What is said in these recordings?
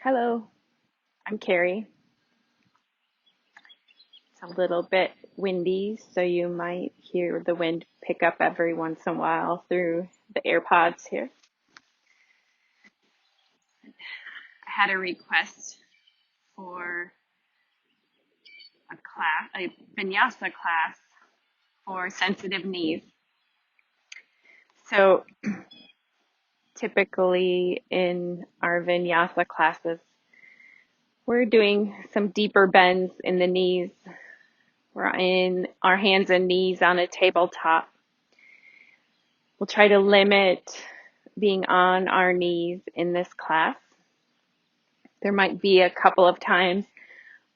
Hello, I'm Carrie. It's a little bit windy, so you might hear the wind pick up every once in a while through the AirPods here. I had a request for a vinyasa class for sensitive knees. So typically in our vinyasa classes, we're doing some deeper bends in the knees. We're in our hands and knees on a tabletop. We'll try to limit being on our knees in this class. There might be a couple of times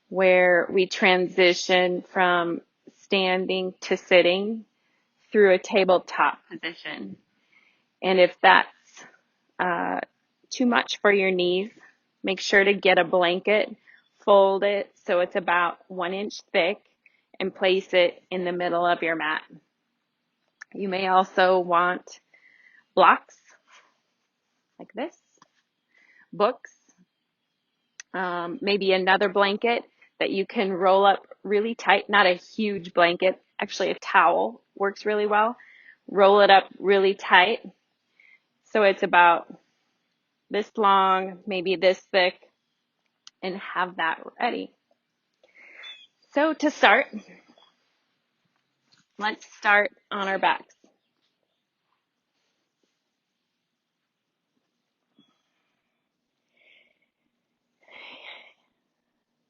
where we transition from standing to sitting through a tabletop position. And if that's too much for your knees, make sure to get a blanket, fold it so it's about 1 inch thick, and place it in the middle of your mat. You may also want blocks like this, books, maybe another blanket that you can roll up really tight, not a huge blanket, actually a towel works really well. Roll it up really tight so it's about this long, maybe this thick, and have that ready. So to start, let's start on our backs.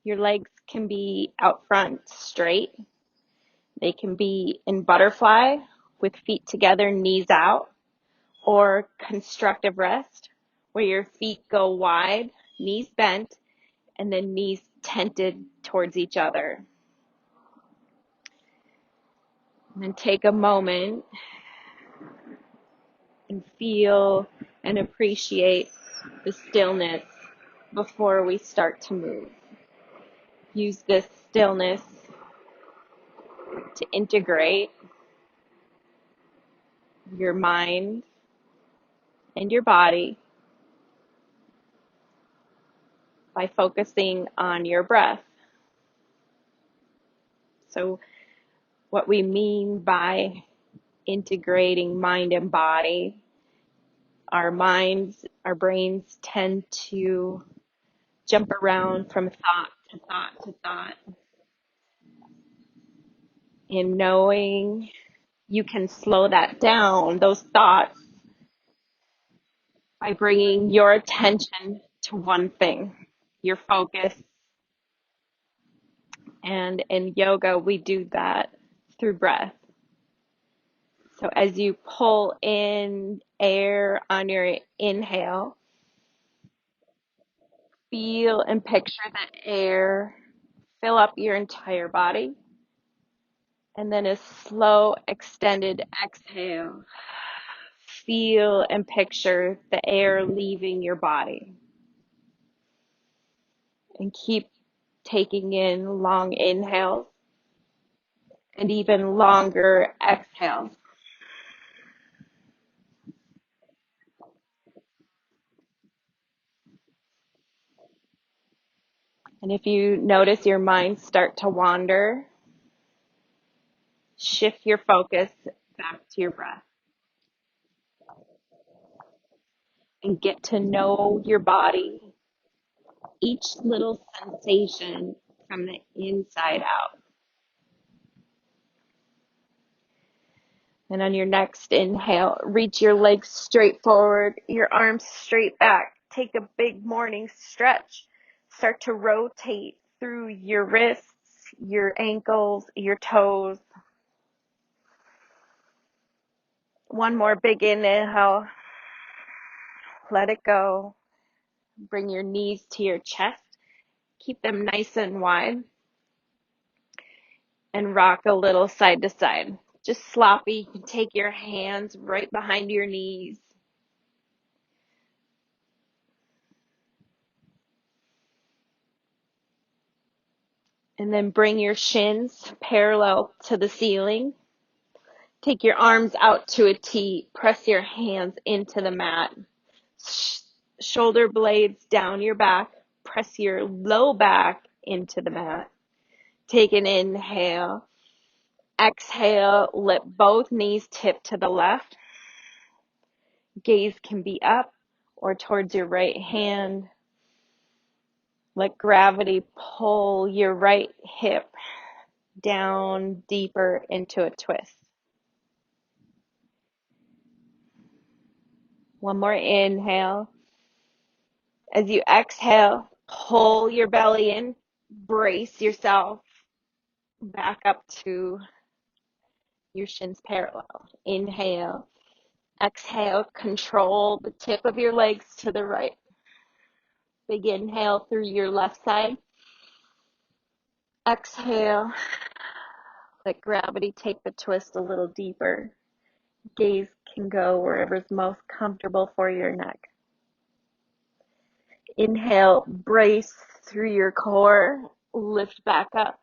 Your legs can be out front straight. They can be in butterfly with feet together, knees out, or constructive rest, where your feet go wide, knees bent, and then knees tented towards each other. And then take a moment and feel and appreciate the stillness before we start to move. Use this stillness to integrate your mind and your body by focusing on your breath. So what we mean by integrating mind and body, our minds, our brains tend to jump around from thought to thought to thought. And knowing you can slow that down, those thoughts, by bringing your attention to one thing, your focus. And in yoga, we do that through breath. So as you pull in air on your inhale, feel and picture that air fill up your entire body. And then a slow, extended exhale. Feel and picture the air leaving your body. And keep taking in long inhales and even longer exhales. And if you notice your mind start to wander, shift your focus back to your breath. And get to know your body, each little sensation from the inside out. And on your next inhale, reach your legs straight forward, your arms straight back. Take a big morning stretch. Start to rotate through your wrists, your ankles, your toes. One more big inhale. Let it go. Bring your knees to your chest. Keep them nice and wide. And rock a little side to side. Just sloppy. You can take your hands right behind your knees. And then bring your shins parallel to the ceiling. Take your arms out to a T. Press your hands into the mat. Shoulder blades down your back. Press your low back into the mat. Take an inhale. Exhale, let both knees tip to the left. Gaze can be up or towards your right hand. Let gravity pull your right hip down deeper into a twist. One more inhale. As you exhale, pull your belly in, brace yourself back up to your shins parallel. Inhale. Exhale, control the tip of your legs to the right. Big inhale through your left side. Exhale, let gravity take the twist a little deeper. Gaze can go wherever's most comfortable for your neck. Inhale, brace through your core, lift back up.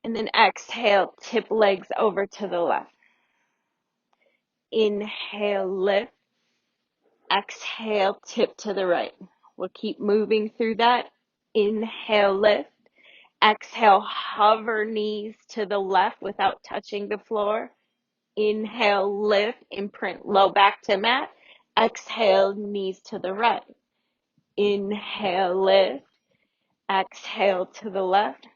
And then exhale, tip legs over to the left. Inhale, lift. Exhale, tip to the right. We'll keep moving through that. Inhale, lift. Exhale, hover knees to the left without touching the floor. Inhale, lift, imprint low back to mat. Exhale, knees to the right. Inhale, lift. Exhale to the left.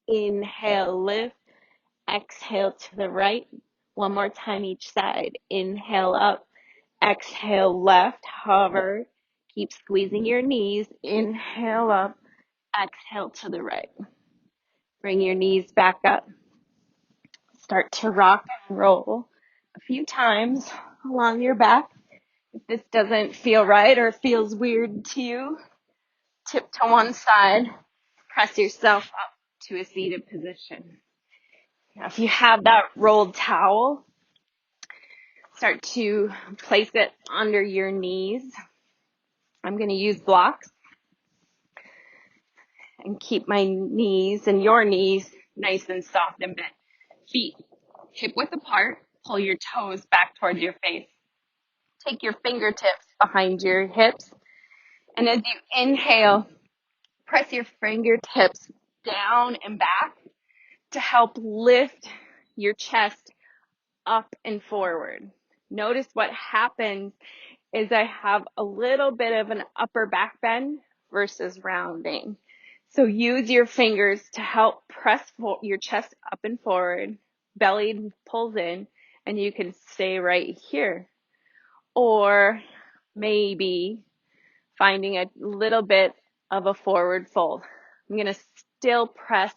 Inhale, lift. Exhale to the right. One more time each side. Inhale up. Exhale left. Hover. Keep squeezing your knees. Inhale up. Exhale to the right. Bring your knees back up. Start to rock and roll a few times along your back. If this doesn't feel right or feels weird to you, tip to one side. Press yourself up to a seated position. Now, if you have that rolled towel, start to place it under your knees. I'm going to use blocks and keep my knees and your knees nice and soft and bent. Feet hip width apart. Pull your toes back towards your face. Take your fingertips behind your hips. And as you inhale, press your fingertips down and back to help lift your chest up and forward. Notice what happens is I have a little bit of an upper back bend versus rounding. So use your fingers to help press your chest up and forward, belly pulls in, and you can stay right here. Or maybe finding a little bit of a forward fold. I'm going to still press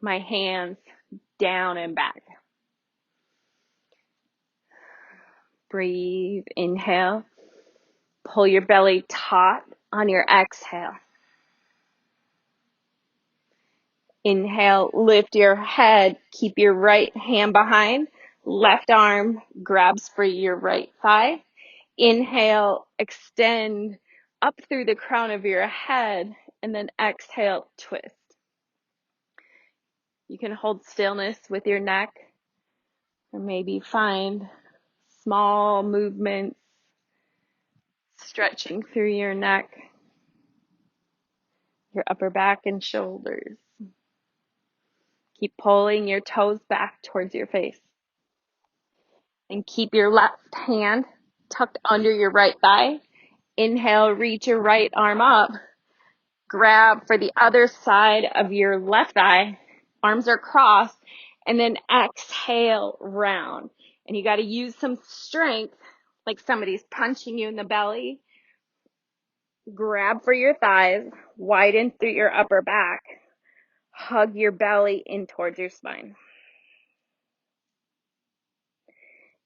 my hands down and back. Breathe, inhale. Pull your belly taut on your exhale. Inhale, lift your head, keep your right hand behind, left arm grabs for your right thigh. Inhale, extend up through the crown of your head, and then exhale, twist. You can hold stillness with your neck, or maybe find small movements stretching through your neck, your upper back and shoulders. Keep pulling your toes back towards your face. And keep your left hand tucked under your right thigh. Inhale, reach your right arm up. Grab for the other side of your left thigh. Arms are crossed. And then exhale, round. And you got to use some strength, like somebody's punching you in the belly. Grab for your thighs. Widen through your upper back. Hug your belly in towards your spine.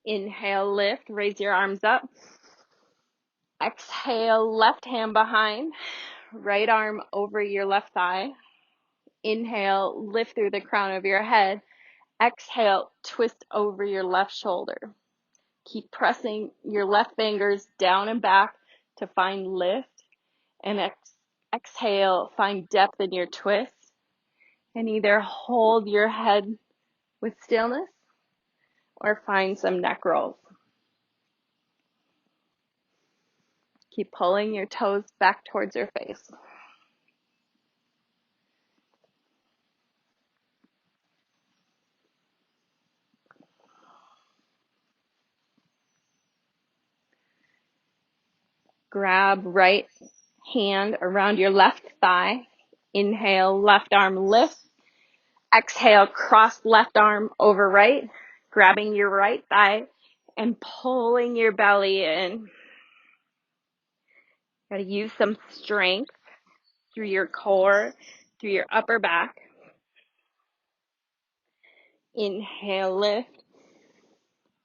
Inhale, lift, raise your arms up. Exhale, left hand behind, right arm over your left thigh. Inhale, lift through the crown of your head. Exhale, twist over your left shoulder. Keep pressing your left fingers down and back to find lift. And exhale, find depth in your twist. And either hold your head with stillness or find some neck rolls. Keep pulling your toes back towards your face. Grab right hand around your left thigh. Inhale, left arm lifts. Exhale, cross left arm over right, grabbing your right thigh and pulling your belly in. Got to use some strength through your core, through your upper back. Inhale, lift.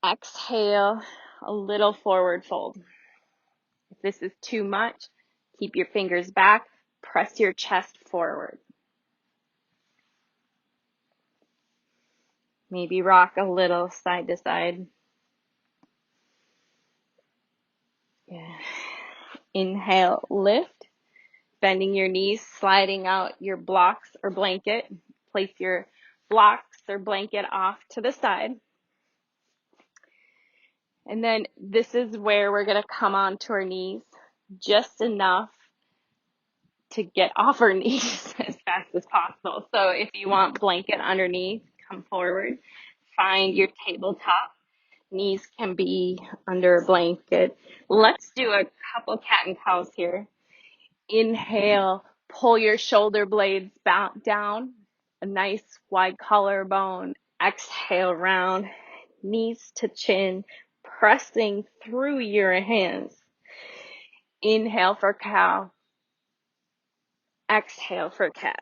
Exhale, a little forward fold. If this is too much, keep your fingers back, press your chest forward. Maybe rock a little side to side. Yeah. Inhale, lift, bending your knees, sliding out your blocks or blanket. Place your blocks or blanket off to the side. And then this is where we're going to come onto our knees just enough to get off our knees as fast as possible. So if you want blanket underneath, come forward. Find your tabletop. Knees can be under a blanket. Let's do a couple cat and cows here. Inhale, pull your shoulder blades down, a nice wide collarbone. Exhale, round, knees to chin, pressing through your hands. Inhale for cow. Exhale for cat.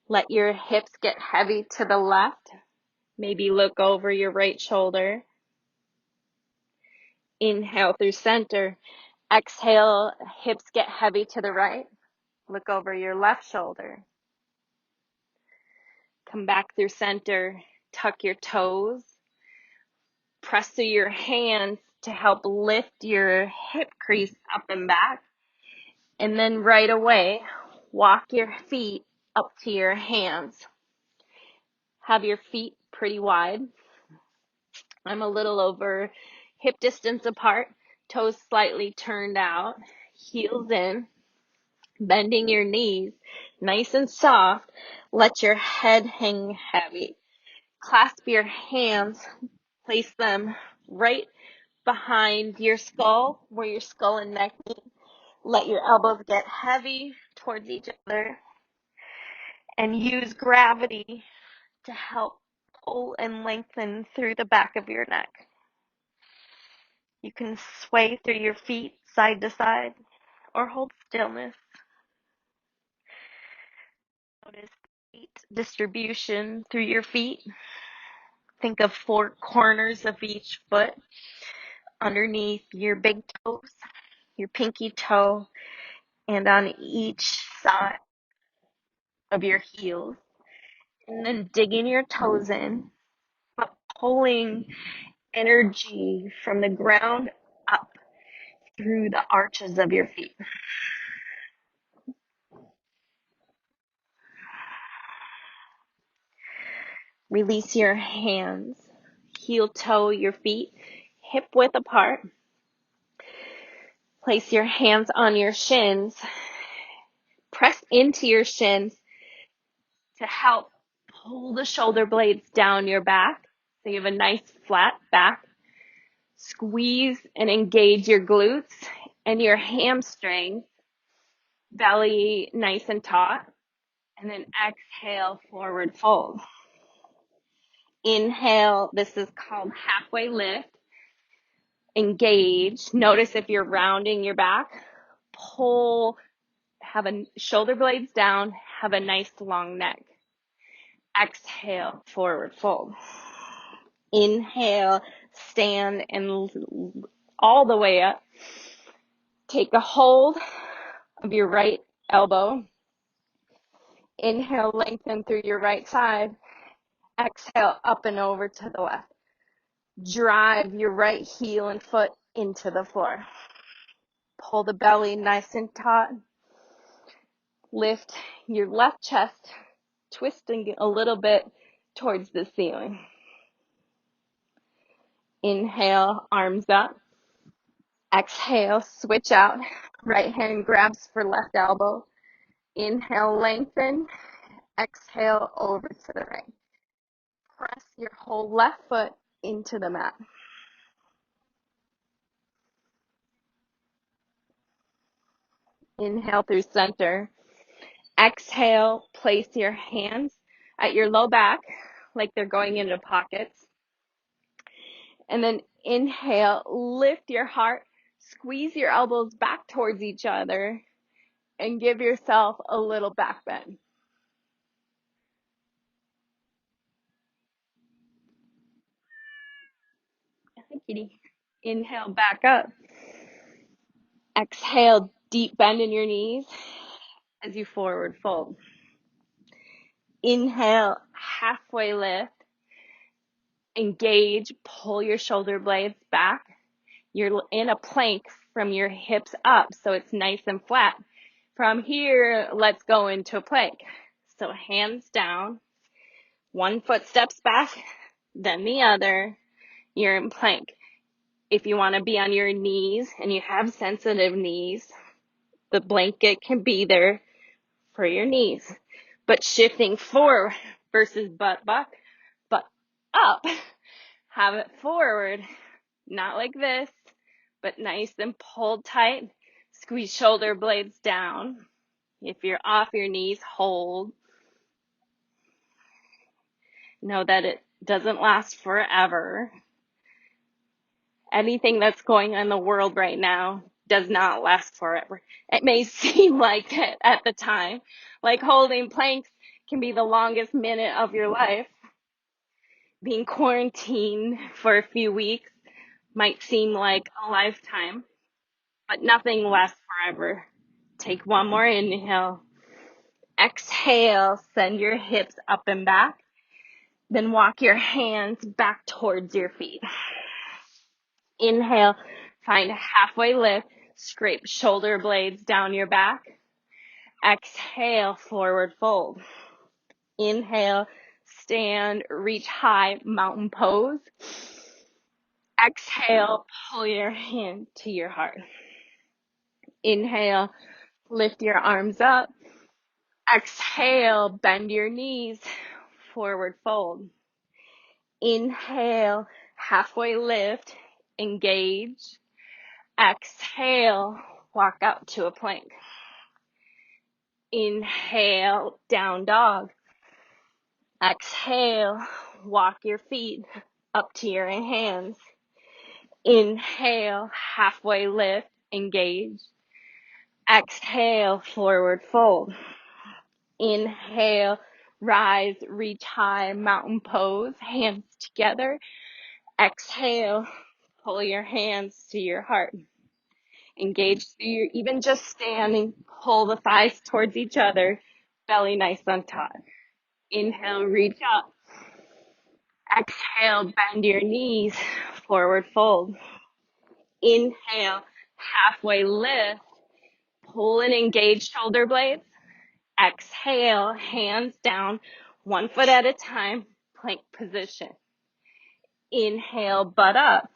Let your hips get heavy to the left. Maybe look over your right shoulder. Inhale through center. Exhale, hips get heavy to the right. Look over your left shoulder. Come back through center. Tuck your toes. Press through your hands to help lift your hip crease up and back. And then right away, walk your feet up to your hands. Have your feet pretty wide. I'm a little over hip distance apart, toes slightly turned out, heels in, bending your knees, nice and soft. Let your head hang heavy. Clasp your hands, place them right behind your skull, where your skull and neck meet. Let your elbows get heavy towards each other and use gravity to help pull and lengthen through the back of your neck. You can sway through your feet side to side or hold stillness. Notice weight distribution through your feet. Think of 4 corners of each foot underneath your big toes, your pinky toe, and on each side of your heels. And then digging your toes in, but pulling energy from the ground up through the arches of your feet. Release your hands, heel toe your feet, hip width apart. Place your hands on your shins. Press into your shins to help pull the shoulder blades down your back so you have a nice flat back. Squeeze and engage your glutes and your hamstrings. Belly nice and taut. And then exhale, forward fold. Inhale, this is called halfway lift. Engage. Notice if you're rounding your back. Pull, have a shoulder blades down, have a nice long neck. Exhale, forward fold. Inhale, stand and all the way up. Take a hold of your right elbow. Inhale, lengthen through your right side. Exhale, up and over to the left. Drive your right heel and foot into the floor. Pull the belly nice and taut. Lift your left chest, twisting a little bit towards the ceiling. Inhale, arms up. Exhale, switch out. Right hand grabs for left elbow. Inhale, lengthen. Exhale, over to the right. Press your whole left foot into the mat. Inhale through center. Exhale, place your hands at your low back like they're going into pockets. And then inhale, lift your heart, squeeze your elbows back towards each other, and give yourself a little back bend. Kitty. Inhale, back up. Exhale, deep bend in your knees as you forward fold. Inhale, halfway lift. Engage, pull your shoulder blades back. You're in a plank from your hips up, so it's nice and flat. From here, let's go into a plank. So hands down, one foot steps back, then the other. You're in plank. If you want to be on your knees and you have sensitive knees, the blanket can be there for your knees. But shifting forward versus butt up. Have it forward, not like this, but nice and pulled tight. Squeeze shoulder blades down. If you're off your knees, hold. Know that it doesn't last forever. Anything that's going on in the world right now does not last forever. It may seem like it at the time. Like holding planks can be the longest minute of your life. Being quarantined for a few weeks might seem like a lifetime, but nothing lasts forever. Take one more inhale. Exhale, send your hips up and back. Then walk your hands back towards your feet. Inhale, find a halfway lift. Scrape shoulder blades down your back. Exhale, forward fold. Inhale, stand, reach high, mountain pose. Exhale, pull your hand to your heart. Inhale, lift your arms up. Exhale, bend your knees, forward fold. Inhale, halfway lift, engage. Exhale, walk out to a plank. Inhale, down dog. Exhale, walk your feet up to your hands. Inhale, halfway lift, engage. Exhale, forward fold. Inhale, rise, reach high, mountain pose, hands together. Exhale, pull your hands to your heart. Engage through your, even just standing, pull the thighs towards each other, belly nice on top. Inhale, reach up. Exhale, bend your knees, forward fold. Inhale, halfway lift, pull and engage shoulder blades. Exhale, hands down, one foot at a time, plank position. Inhale, butt up.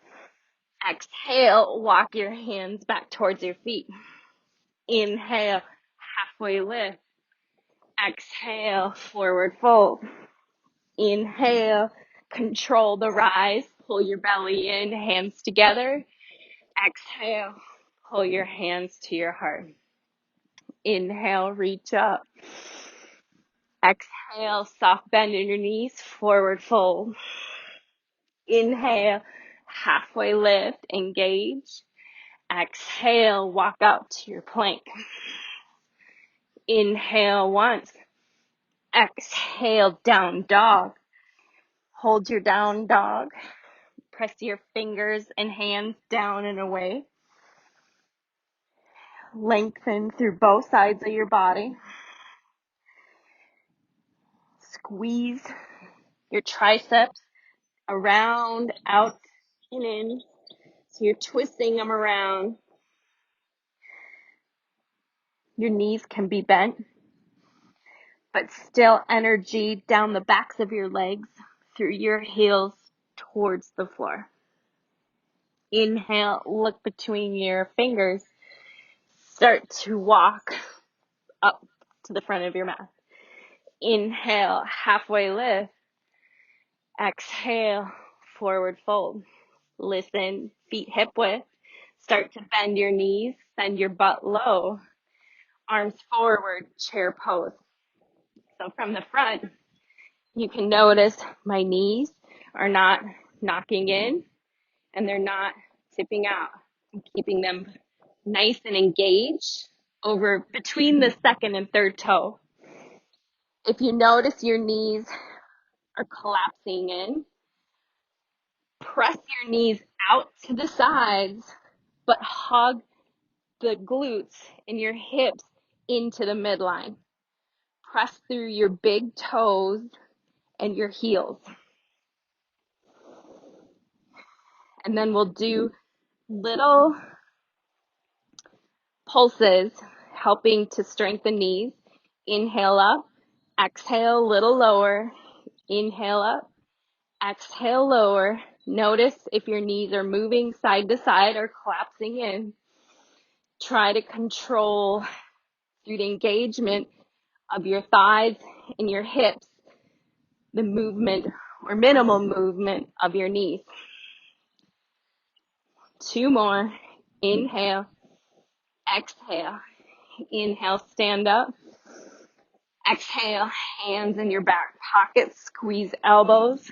Exhale, walk your hands back towards your feet. Inhale, halfway lift. Exhale, forward fold. Inhale, control the rise. Pull your belly in, hands together. Exhale, pull your hands to your heart. Inhale, reach up. Exhale, soft bend in your knees, forward fold. Inhale, halfway lift, engage. Exhale, walk out to your plank. Inhale once. Exhale, down dog. Hold your down dog. Press your fingers and hands down and away. Lengthen through both sides of your body. Squeeze your triceps around, out, and in. So you're twisting them around. Your knees can be bent, but still energy down the backs of your legs through your heels towards the floor. Inhale, look between your fingers. Start to walk up to the front of your mat. Inhale, halfway lift. Exhale, forward fold. Listen, feet hip width. Start to bend your knees, send your butt low. Arms forward, chair pose. So from the front, you can notice my knees are not knocking in and they're not tipping out. I'm keeping them nice and engaged over between the second and third toe. If you notice your knees are collapsing in, press your knees out to the sides, but hug the glutes and your hips into the midline. Press through your big toes and your heels. And then we'll do little pulses, helping to strengthen knees. Inhale up, exhale a little lower, inhale up, exhale lower. Notice if your knees are moving side to side or collapsing in. Try to control through the engagement of your thighs and your hips, the movement or minimal movement of your knees. 2 more. Inhale, exhale. Inhale, stand up. Exhale, hands in your back pockets, squeeze elbows.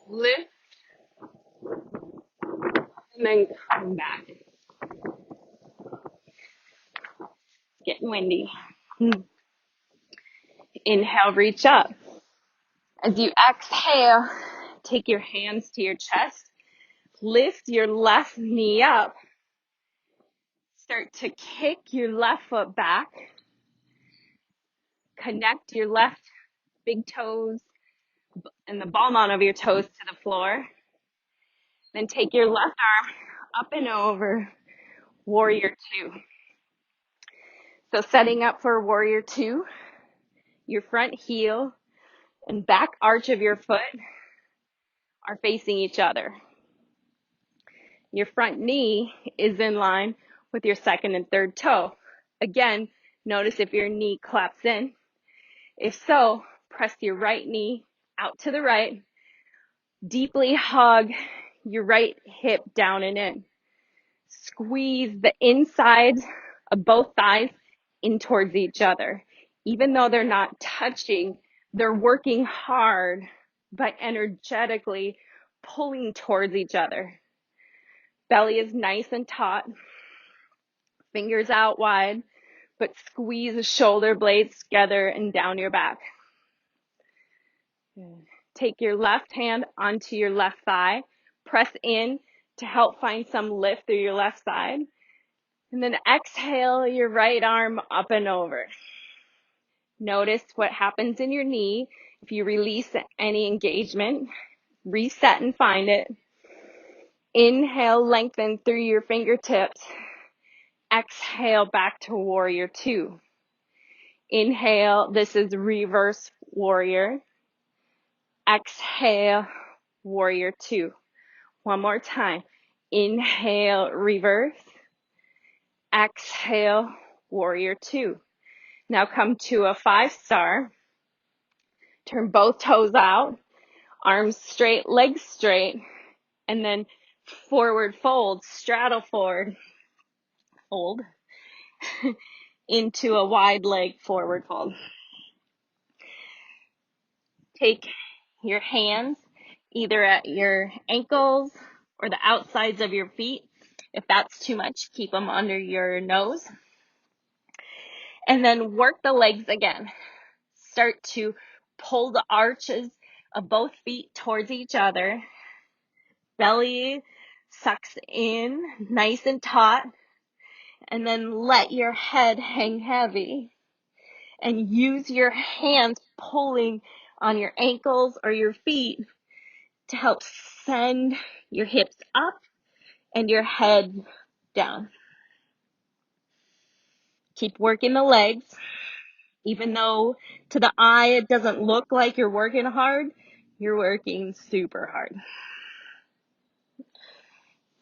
Lift, and then come back. Getting windy. Inhale, reach up. As you exhale, take your hands to your chest. Lift your left knee up. Start to kick your left foot back. Connect your left big toes and the ball mount of your toes to the floor. Then take your left arm up and over, warrior two. So setting up for warrior two, your front heel and back arch of your foot are facing each other. Your front knee is in line with your second and third toe. Again, notice if your knee claps in. If so, press your right knee out to the right. Deeply hug your right hip down and in. Squeeze the inside of both thighs in towards each other. Even though they're not touching, they're working hard, but energetically pulling towards each other. Belly is nice and taut. Fingers out wide, but squeeze the shoulder blades together and down your back. Take your left hand onto your left thigh. Press in to help find some lift through your left side. And then exhale your right arm up and over. Notice what happens in your knee. If you release any engagement, reset and find it. Inhale, lengthen through your fingertips. Exhale back to warrior two. Inhale, this is reverse warrior. Exhale, warrior two. One more time. Inhale, reverse. Exhale, warrior two. Now come to a 5-star. Turn both toes out, arms straight, legs straight, and then forward fold, straddle forward, fold, into a wide leg forward fold. Take your hands either at your ankles or the outsides of your feet. If that's too much, keep them under your nose. And then work the legs again. Start to pull the arches of both feet towards each other. Belly sucks in, nice and taut. And then let your head hang heavy. And use your hands pulling on your ankles or your feet to help send your hips up and your head down. Keep working the legs. Even though to the eye it doesn't look like you're working hard, you're working super hard.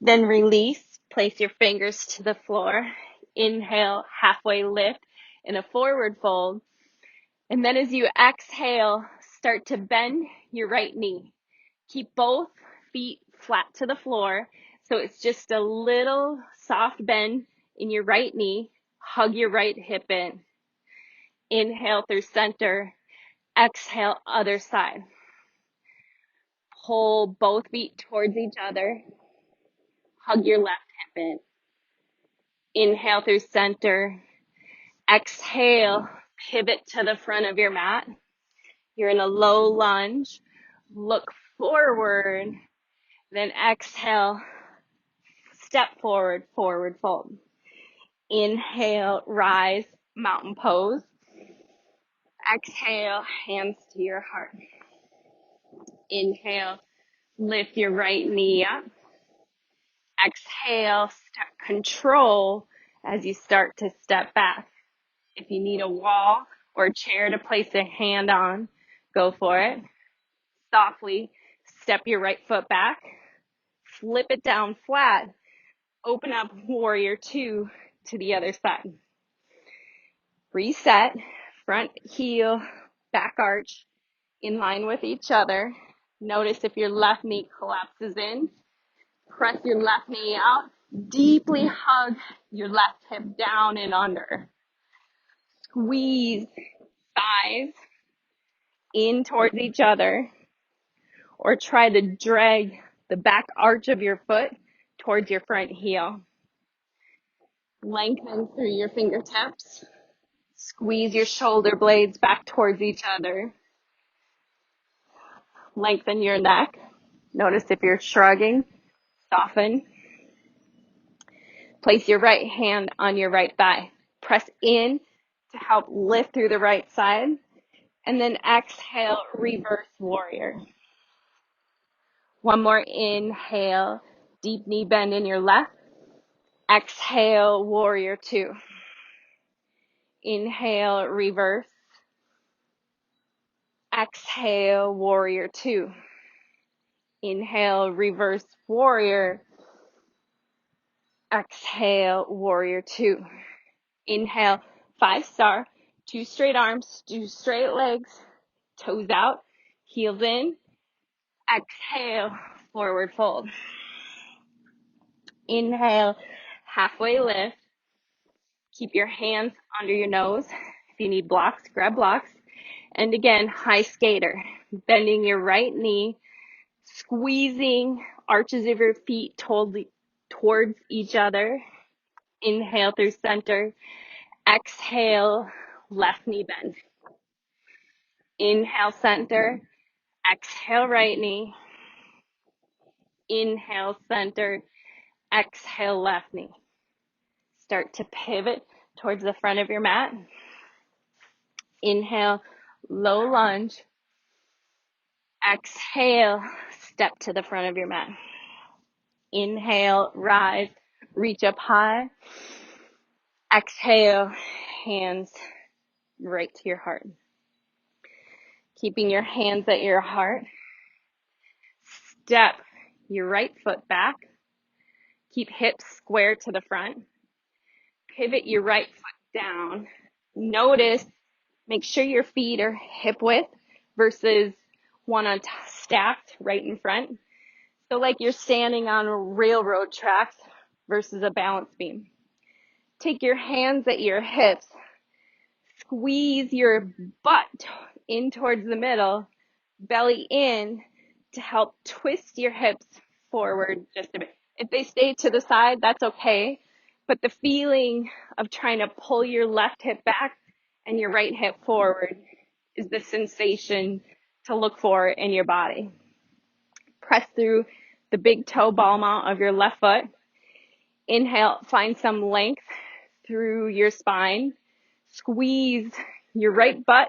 Then release. Place your fingers to the floor. Inhale, halfway lift in a forward fold. And then as you exhale, start to bend your right knee. Keep both feet flat to the floor. So it's just a little soft bend in your right knee. Hug your right hip in. Inhale through center. Exhale, other side. Pull both feet towards each other. Hug your left hip in. Inhale through center. Exhale, pivot to the front of your mat. You're in a low lunge. Look forward. Then exhale, step forward, forward fold. Inhale, rise, mountain pose. Exhale, hands to your heart. Inhale, lift your right knee up. Exhale, start control as you start to step back. If you need a wall or a chair to place a hand on, go for it. Softly step your right foot back. Flip it down flat. Open up warrior two to the other side. Reset, front heel, back arch in line with each other. Notice if your left knee collapses in. Press your left knee out. Deeply hug your left hip down and under. Squeeze thighs in towards each other, or try to drag the back arch of your foot towards your front heel. Lengthen through your fingertips. Squeeze your shoulder blades back towards each other. Lengthen your neck. Notice if you're shrugging, soften. Place your right hand on your right thigh. Press in to help lift through the right side. And then exhale, reverse warrior. One more inhale, deep knee bend in your left. Exhale, warrior two. Inhale, reverse. Exhale, warrior two. Inhale, reverse warrior. Exhale, warrior two. Inhale, 5-star, 2 straight arms, 2 straight legs, toes out, heels in. Exhale, forward fold. Inhale, halfway lift. Keep your hands under your nose. If you need blocks, grab blocks. And again, high skater, bending your right knee, squeezing arches of your feet towards each other. Inhale through center. Exhale, left knee bend. Inhale, center. Exhale, right knee. Inhale, center. Exhale, left knee. Start to pivot towards the front of your mat. Inhale, low lunge. Exhale, step to the front of your mat. Inhale, rise, reach up high. Exhale, hands right to your heart. Keeping your hands at your heart. Step your right foot back. Keep hips square to the front. Pivot your right foot down. Notice, make sure your feet are hip width versus one on stacked right in front. So like you're standing on railroad tracks versus a balance beam. Take your hands at your hips. Squeeze your butt in towards the middle, belly in to help twist your hips forward just a bit. If they stay to the side, that's okay. But the feeling of trying to pull your left hip back and your right hip forward is the sensation to look for in your body. Press through the big toe ball mount of your left foot. Inhale, find some length through your spine. Squeeze your right butt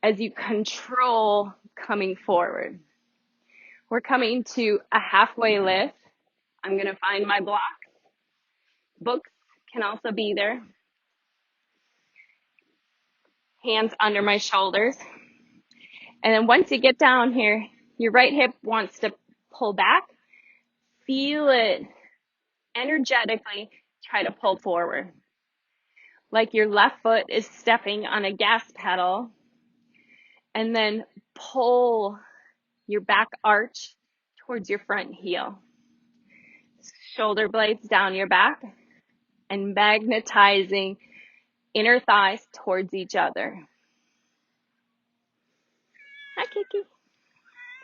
as you control coming forward. We're coming to a halfway lift. I'm going to find my block. Books can also be there. Hands under my shoulders. And then once you get down here, your right hip wants to pull back. Feel it energetically. Try to pull forward. Like your left foot is stepping on a gas pedal, and then pull your back arch towards your front heel. Shoulder blades down your back and magnetizing inner thighs towards each other. Hi, Kiki.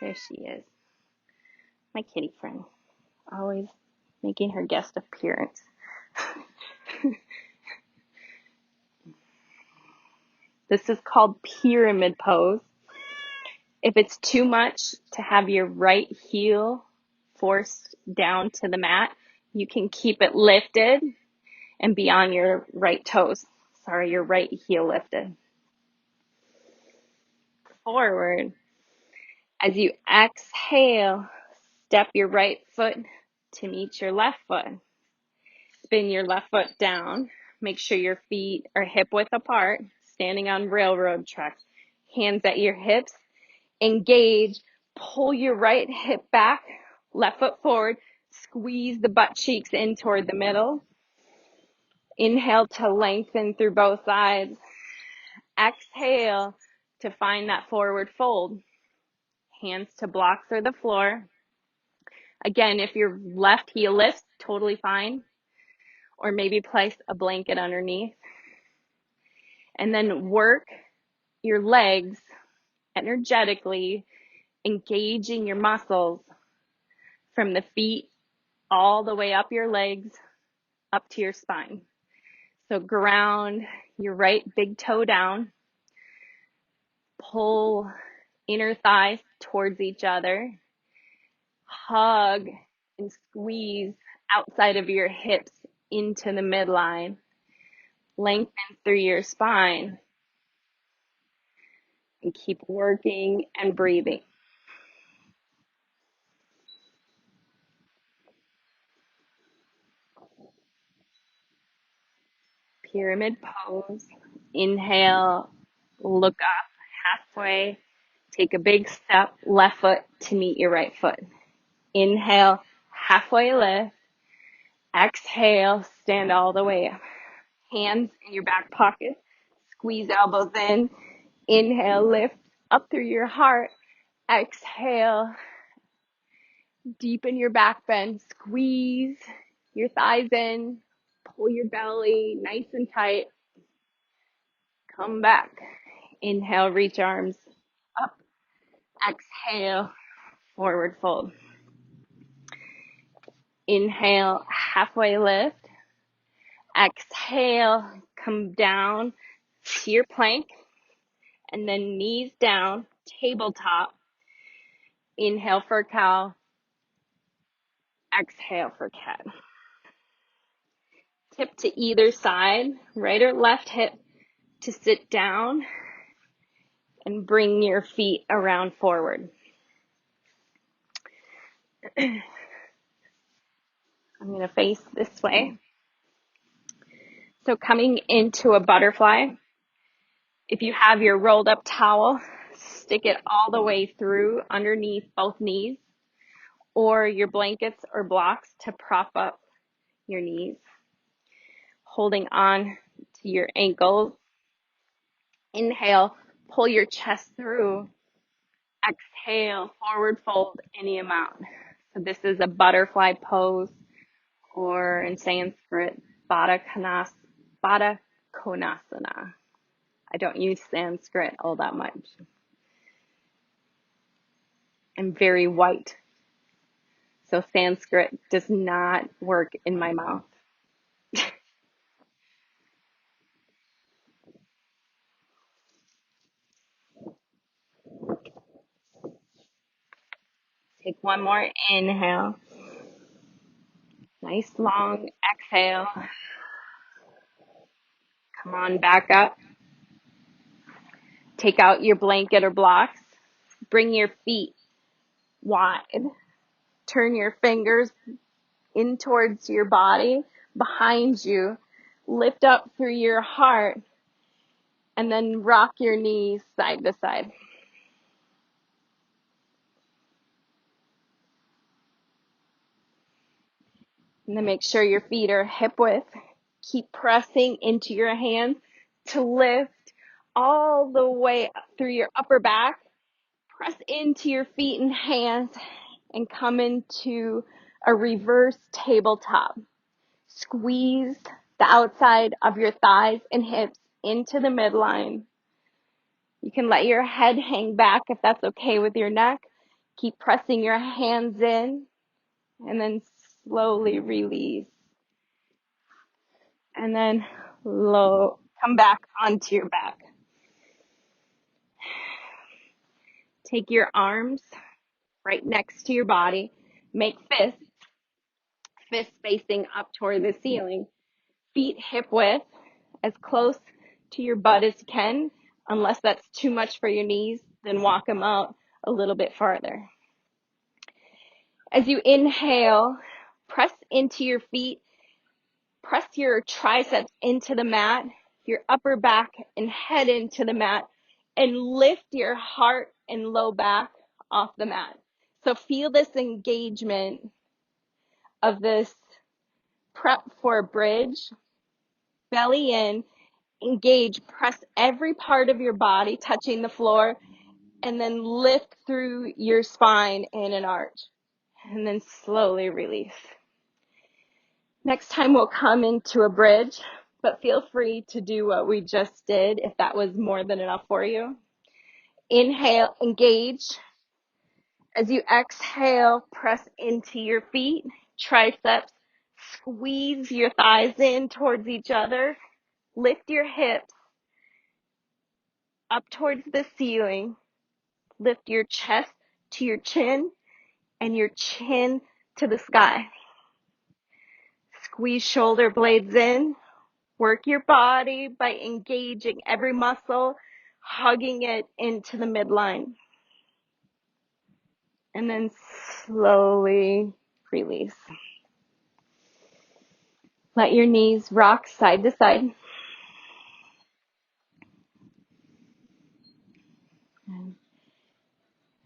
There she is. My kitty friend. Always making her guest appearance. This is called pyramid pose. If it's too much to have your right heel forced down to the mat, you can keep it lifted and be on your right toes. Sorry, your right heel lifted. Forward. As you exhale, step your right foot to meet your left foot. Spin your left foot down. Make sure your feet are hip width apart, standing on railroad tracks. Hands at your hips. Engage. Pull your right hip back, left foot forward. Squeeze the butt cheeks in toward the middle. Inhale to lengthen through both sides. Exhale to find that forward fold. Hands to blocks or the floor. Again, if your left heel lifts, totally fine. Or maybe place a blanket underneath. And then work your legs energetically, engaging your muscles from the feet all the way up your legs, up to your spine. So ground your right big toe down. Pull inner thighs towards each other. Hug and squeeze outside of your hips into the midline. Lengthen through your spine. And keep working and breathing. Pyramid pose. Inhale, look up halfway. Take a big step, left foot to meet your right foot. Inhale, halfway lift. Exhale, stand all the way up. Hands in your back pocket. Squeeze elbows in. Inhale, lift up through your heart. Exhale, deepen your back bend. Squeeze your thighs in. Pull your belly nice and tight. Come back. Inhale, reach arms up. Exhale, forward fold. Inhale, halfway lift. Exhale, come down to your plank. And then knees down, tabletop. Inhale for cow. Exhale for cat. Tip to either side, right or left hip to sit down and bring your feet around forward. I'm going to face this way. So coming into a butterfly, if you have your rolled up towel, stick it all the way through underneath both knees, or your blankets or blocks to prop up your knees. Holding on to your ankles. Inhale, pull your chest through. Exhale, forward fold any amount. So this is a butterfly pose, or in Sanskrit, Baddha Konasana. I don't use Sanskrit all that much. I'm very white, so Sanskrit does not work in my mouth. Take one more inhale. Nice long exhale. Come on back up. Take out your blanket or blocks. Bring your feet wide. Turn your fingers in towards your body, behind you. Lift up through your heart. And then rock your knees side to side. And then make sure your feet are hip width. Keep pressing into your hands to lift all the way up through your upper back. Press into your feet and hands and come into a reverse tabletop. Squeeze the outside of your thighs and hips into the midline. You can let your head hang back if that's okay with your neck. Keep pressing your hands in and then slowly release. And then come back onto your back. Take your arms right next to your body. Make fists facing up toward the ceiling. Feet hip width, as close to your butt as you can. Unless that's too much for your knees, then walk them out a little bit farther. As you inhale, press into your feet. Press your triceps into the mat, your upper back and head into the mat, and lift your heart and low back off the mat. So feel this engagement of this prep for a bridge. Belly in, engage, press every part of your body touching the floor, and then lift through your spine in an arch, and then slowly release. Next time we'll come into a bridge, but feel free to do what we just did if that was more than enough for you. Inhale, engage. As you exhale, press into your feet, triceps, squeeze your thighs in towards each other, lift your hips up towards the ceiling, lift your chest to your chin and your chin to the sky. Squeeze shoulder blades in. Work your body by engaging every muscle, hugging it into the midline. And then slowly release. Let your knees rock side to side.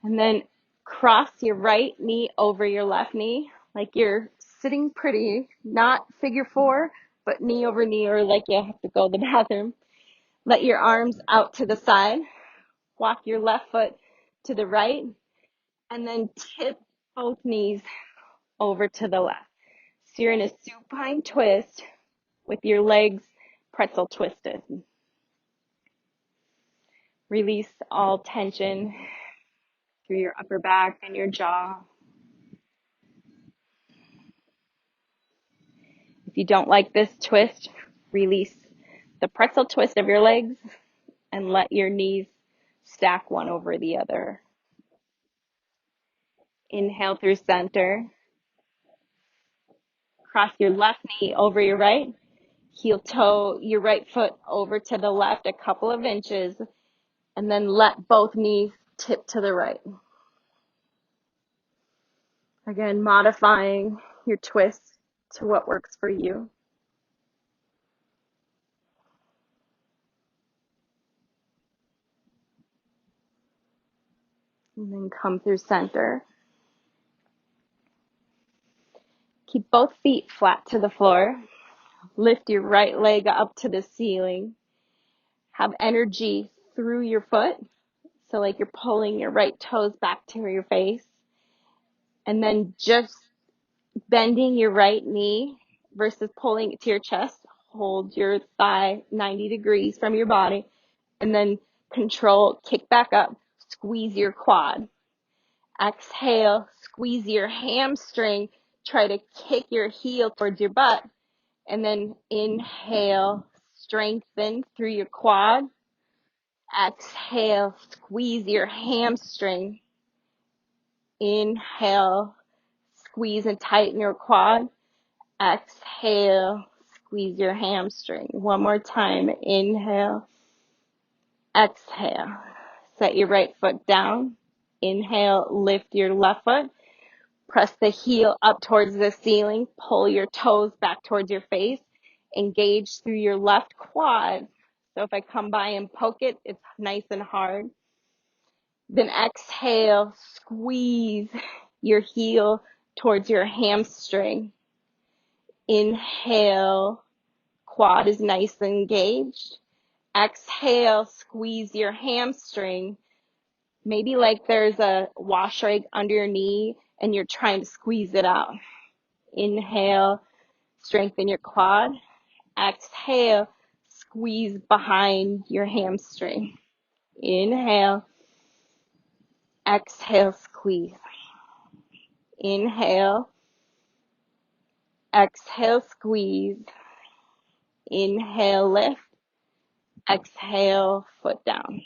And then cross your right knee over your left knee, like you're sitting pretty, not figure four, but knee over knee, or like you have to go to the bathroom. Let your arms out to the side. Walk your left foot to the right, and then tip both knees over to the left. So you're in a supine twist with your legs pretzel twisted. Release all tension through your upper back and your jaw. If you don't like this twist, release the pretzel twist of your legs and let your knees stack one over the other. Inhale through center. Cross your left knee over your right. Heel toe your right foot over to the left a couple of inches, and then let both knees tip to the right. Again, modifying your twist to what works for you. And then come through center. Keep both feet flat to the floor. Lift your right leg up to the ceiling. Have energy through your foot. So like you're pulling your right toes back to your face. And then just bending your right knee versus pulling it to your chest. Hold your thigh 90 degrees from your body. And then control, kick back up, squeeze your quad. Exhale, squeeze your hamstring, try to kick your heel towards your butt. And then inhale, strengthen through your quad. Exhale, squeeze your hamstring. Inhale, squeeze and tighten your quad. Exhale, squeeze your hamstring. One more time. Inhale, exhale. Set your right foot down. Inhale, lift your left foot. Press the heel up towards the ceiling. Pull your toes back towards your face. Engage through your left quad. So if I come by and poke it, it's nice and hard. Then exhale, squeeze your heel towards your hamstring. Inhale, quad is nice and engaged. Exhale, squeeze your hamstring. Maybe like there's a wash rag under your knee and you're trying to squeeze it out. Inhale, strengthen your quad. Exhale, squeeze behind your hamstring. Inhale, exhale, squeeze. Inhale, exhale, squeeze. Inhale, lift. Exhale, foot down.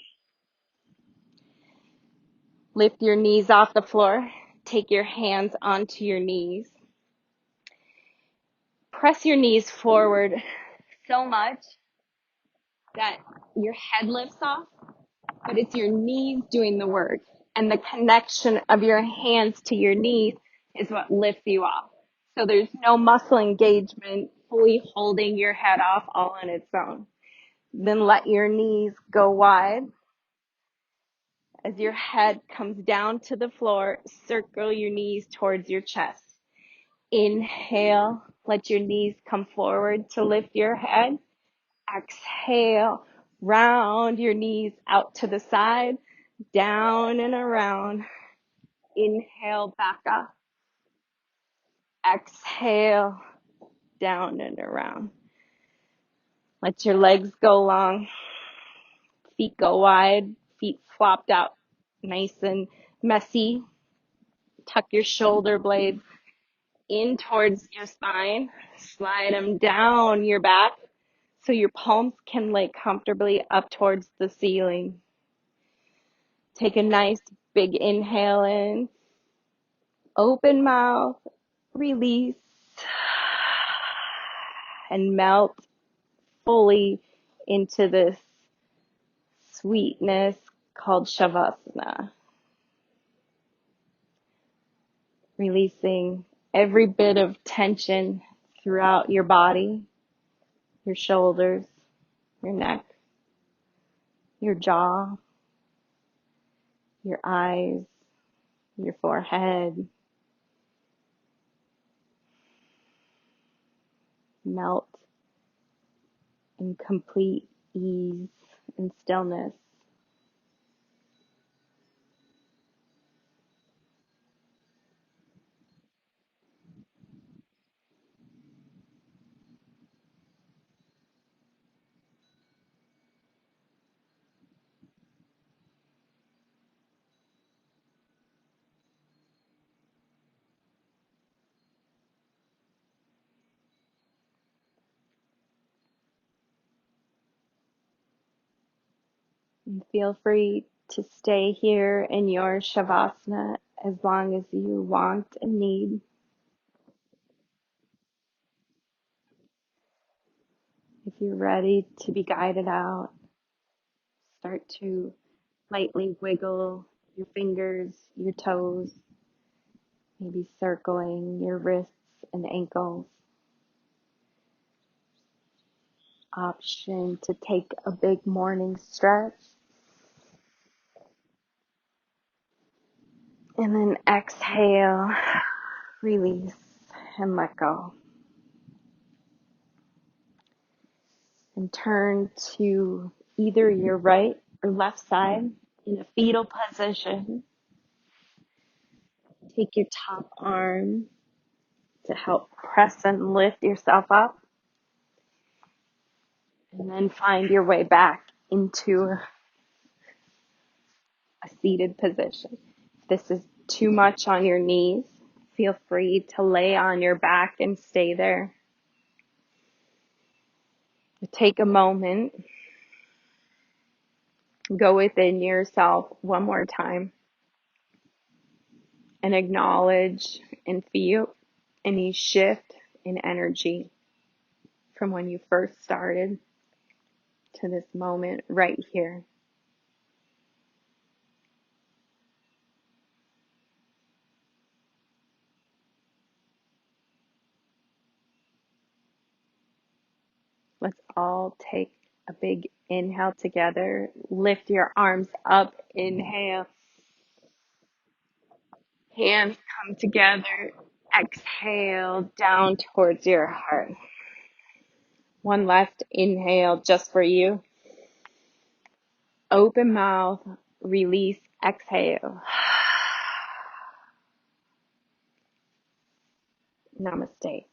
Lift your knees off the floor. Take your hands onto your knees. Press your knees forward so much that your head lifts off, but it's your knees doing the work. And the connection of your hands to your knees is what lifts you off. So there's no muscle engagement fully holding your head off all on its own. Then let your knees go wide. As your head comes down to the floor, circle your knees towards your chest. Inhale, let your knees come forward to lift your head. Exhale, round your knees out to the side, down and around. Inhale, back up. Exhale, down and around. Let your legs go long. Feet go wide. Feet flopped out nice and messy. Tuck your shoulder blades in towards your spine. Slide them down your back so your palms can lay comfortably up towards the ceiling. Take a nice big inhale in. Open mouth. Release. And melt fully into this sweetness called Shavasana. Releasing every bit of tension throughout your body, your shoulders, your neck, your jaw, your eyes, your forehead. Melt in complete ease and stillness. And feel free to stay here in your Shavasana as long as you want and need. If you're ready to be guided out, start to lightly wiggle your fingers, your toes, maybe circling your wrists and ankles. Option to take a big morning stretch. And then exhale, release, and let go. And turn to either your right or left side in a fetal position. Take your top arm to help press and lift yourself up. And then find your way back into a seated position. If this is too much on your knees, feel free to lay on your back and stay there. Take a moment, go within yourself one more time, and acknowledge and feel any shift in energy from when you first started to this moment right here. Let's all take a big inhale together. Lift your arms up. Inhale. Hands come together. exhale down towards your heart. One last inhale just for you. Open mouth, release, exhale. Namaste.